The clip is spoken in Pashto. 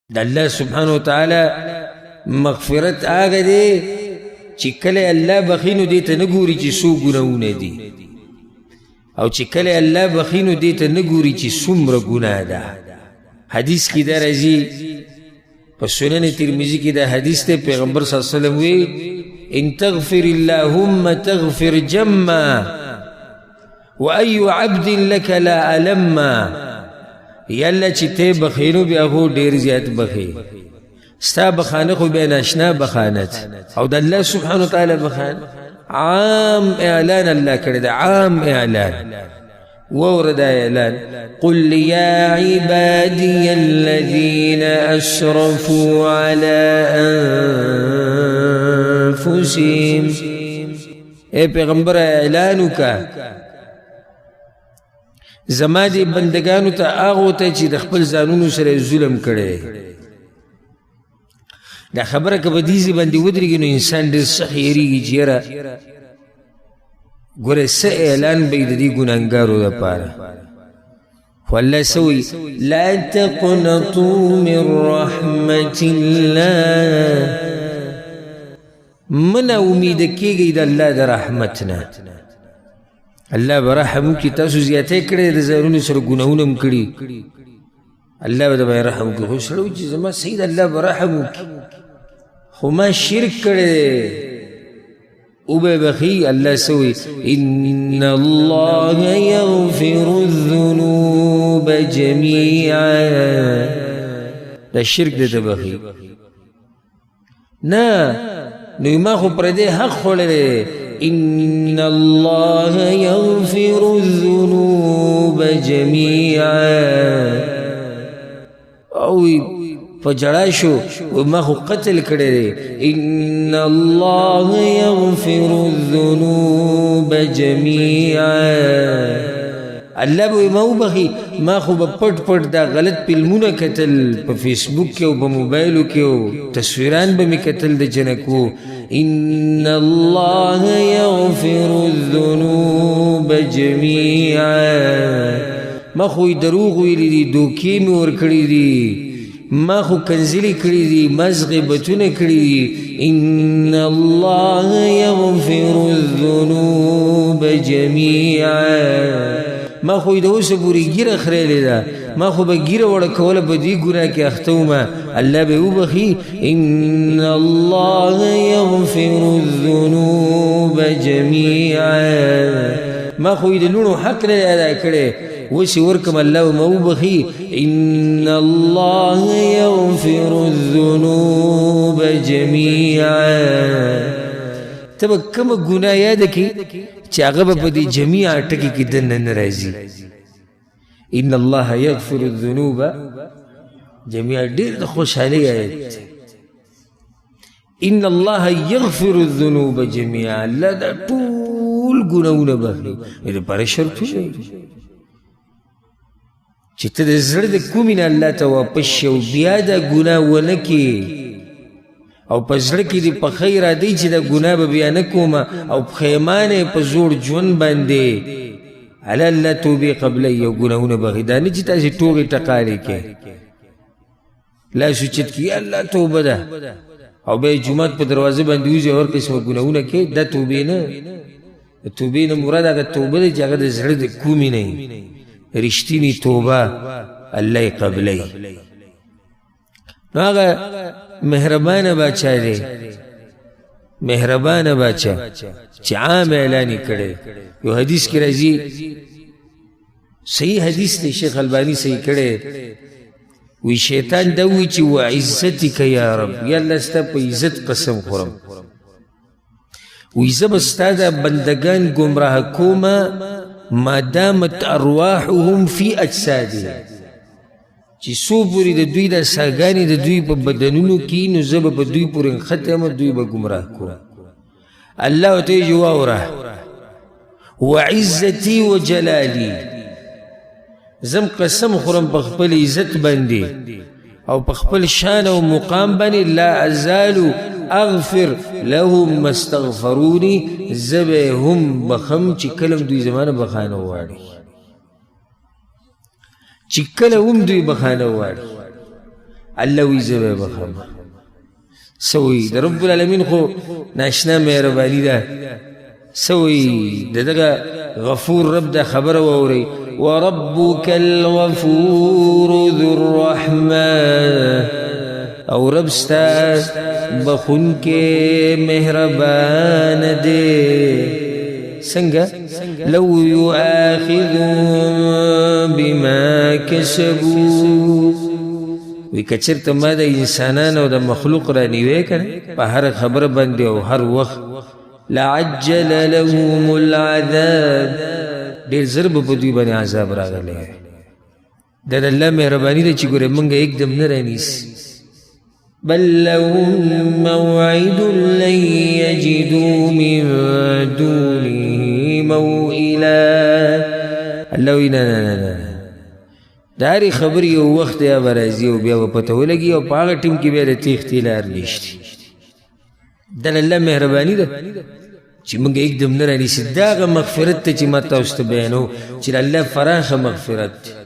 دا اللہ سبحانہ وتعالی مغفرت آگا دے چی کل اللہ بخینو دیتا نگوری چی سو گناہون دی او چی کل اللہ بخینو دیتا نگوری چی سمر گناہ دا حدیث کی دا رضی پس سنن ترمذی کی دا حدیث تے پیغمبر صلی اللہ علیہ وسلم وی ان تغفر اللہم تغفر جمّا وَأَيُّ عَبْدٍ لَكَ لَا أَلَمَّا یا اللہ چی تے بخینو بیا ہو دیر زیاد بخی ستا بخانه خو بین اشنا بخانت او دا اللہ سبحانه وتعالی بخان عام اعلان اللہ کرد عام اعلان وورد اعلان قل یا عبادی الذین اشرفوا على انفسهم اے پیغمبر اعلانو کا زما دی بندگانو تا آغو تا چی دخپل زانونو سر ظلم کرے دا خبره که بدیزی بندی ودرگی نو انسان دیر سخیریگی جیرا گوره سا اعلان بید دی گنانگارو دا پارا واللہ سوی لا تقنطوا من رحمت اللہ من امید کی گئی دا اللہ دا رحمتنا اللہ برحمو کی تاسو زیادہ کرے دا زانون سر گناہونم کری اللہ با دا بای رحمو کی خوش سلو چیز ما سید اللہ برحمو کی خو ما شرک کرے او بے بخی اللہ سوئی ان اللہ یغفر الذنوب جمیعا دا شرک دیتا بخی نا نو ما خو پردے حق خولے ان اللہ یغفر الذنوب جمیعا اوی فجراشو وما خو قتل کرے ان اللہ یغفر الذنوب جمیعا اللہ بوی ماو بخی ما خو با پٹ پٹ دا غلط پلمونا کتل پا فیسبوک کیو پا موبائلو کیو تصویران با می کتل دا جنکو ان اللہ یغفر الذنوب جمیعا ما خوی دروغ ویلی دی دوکی می ورکڑی دی ما خو کنزلی کری دی مزغ بتون کری دی ان اللہ یغفر الذنوب جمیعا ما خوی دو سبوری گیر خریلی دا ما خو با گیر وڑکولا با دی گناہ کی اختو ما اللہ بے او بخی ان اللہ یغفر الذنوب جمیعا ما خوی دلونو حق نے ادا کرے وسی ورکم اللہ مو بخی ان اللہ یغفر الذنوب جمیعا تب کم گناہ یاد کی چاگب پا دی جمیعا ٹکی کی دن نرازی ان اللہ یغفر الذنوب جمیعا دیر خوشحالی آیت ان اللہ یغفر الذنوب جمیعا اللہ دا طول گناہونا بخی میرے پارے شرطو نہیں چیتا دا زرد کومین اللہ تا واپس شو بیا دا گناہ ونکی او پا زرکی دی پا خیر آدی چی دا گناہ بیا نکوما او پخیمانے پا زور جون باندے علا اللہ توبی قبلی او گناہون بغیدانی چیتا سی توغی تقالی کے لا سوچت کی اللہ توبہ دا او بے جماعت پا دروازه باندوزی اور قسم گناہون کے دا توبی نا توبی نا مراد آگا توبہ دا جاگا دا زرد کومی نہیں رشتینی توبہ اللہ قبلی نو آگا مہربان باچا دے مہربان باچا چی عام اعلانی کرے یو حدیث کی رضی صحیح حدیث دے شیخ البانی صحیح کرے وی شیطان دوی چی وعزتی کا یا رب یا اللہ ستا پا عزت قسم خورم وی زب ستا دا بندگان گمراہ کوما ما دامت ارواحهم فی اجسادهم چی سو پوری دا دوی دا ساگانی دا دوی پا بدنونو کی نو زب پا دوی پورن ختم دوی با گمراہ کو اللہ و تی جواو رہ وعزتی و جلالی زم قسم خورم پا خپل عزت بندی او پا خپل شان و مقام بنی لا ازالو اغفر لهم مستغفرونی زبهم بخم چی کلم دوی زمان بخانو واری چی کلم دوی بخانو واری الله وی زه به بخم سوی د رب العالمین خو ناشنا مهرباني ده سوی د دغه غفور رب دا خبره واورئ وربك الغفور ذو الرحمة او رب ستا بخون کے مہربان دے سنگا لو يؤاخذهم بما كسبوا وی کچرت ما دا انسانان او دا مخلوق را نیوے کنه پا هر خبر بندی او هر وقت لعجل لهم العذاب دیر ضرب پا دوی بانی عذاب را گلے در اللہ مہربانی دا چی گوره منگا ایک دم نرانیس بل لهم موعد لن يجدوا من دونه موئلا اللہ وی نا داری خبری او وقت یا برازی او بیا و پتو لگی او پاگا ٹیم کی بیا تیختی لار لیشتی دل اللہ مہربانی دا چی منگا ایک دم نرانی سی داغا مغفرت تا چی ما تاوست بیانو چی اللہ فراخ مغفرت